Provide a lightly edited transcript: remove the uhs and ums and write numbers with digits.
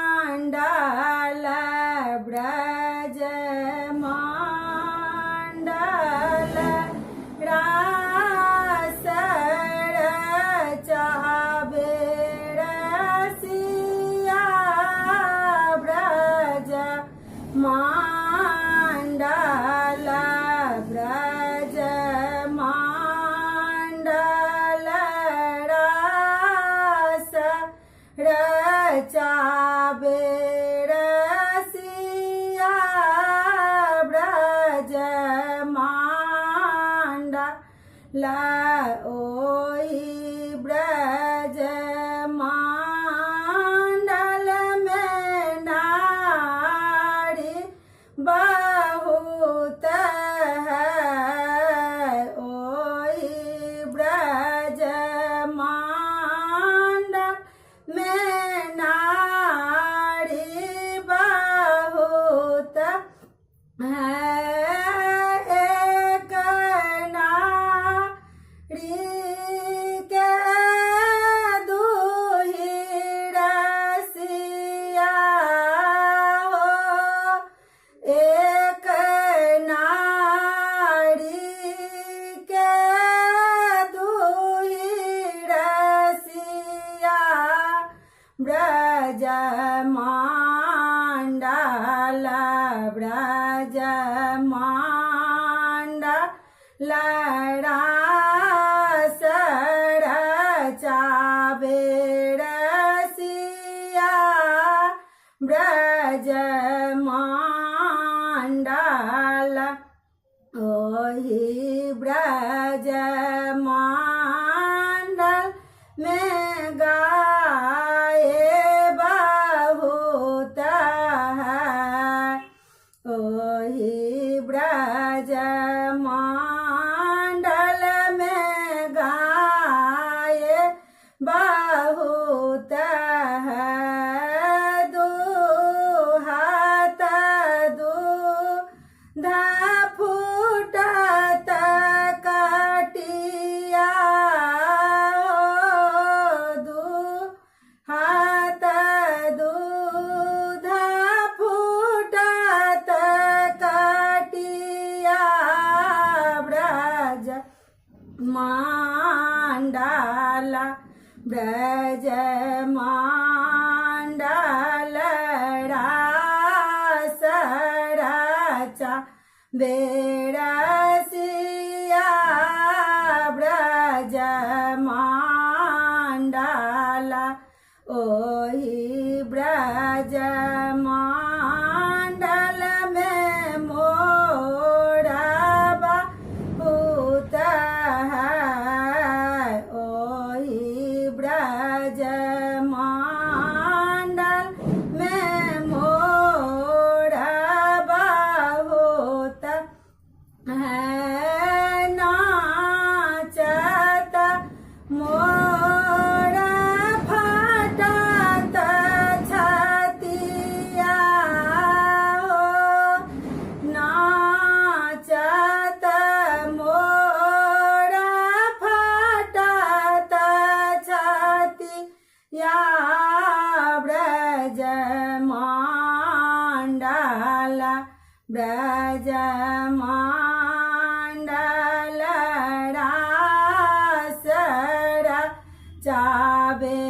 ब्रजमण्डल ब्रजमण्डल रासर चाबे रसिया ब्रजमण्डल ब्रजमण्डल रचाबे रसिया ब्रजमण्डल ओहि ब्रजमण्डल में नारी बहुत है ओहि ब्रजमण्डल में नारी बहुत है एक नारी के दुहि रसिया हो एक नारी के दुहि रसिया ब्रजमण्डल ब्रजमण्डल रासर चाबे रसिया ब्रजमण्डल ओहि ब्रजमण्डल में गाये बहुत है ओहि ब्रजमण्डल में गाये बहुत है दूहत दूध फूटत कटिया दूहत दूध फूटत कटिया ब्रजमण्डल ब्रजमण्डल रासर चाबे रसिया ब्रजमण्डल ओहि ब्रजमण्डल में मोरबा बहुत है ओहि ब्रजमण्डल में मोरबा बहुत है नाचत मोर फटत छतिया हो नाचत मोर फटत छतिया ब्रजमण्डल ब्रजमण्डल रासर चाबे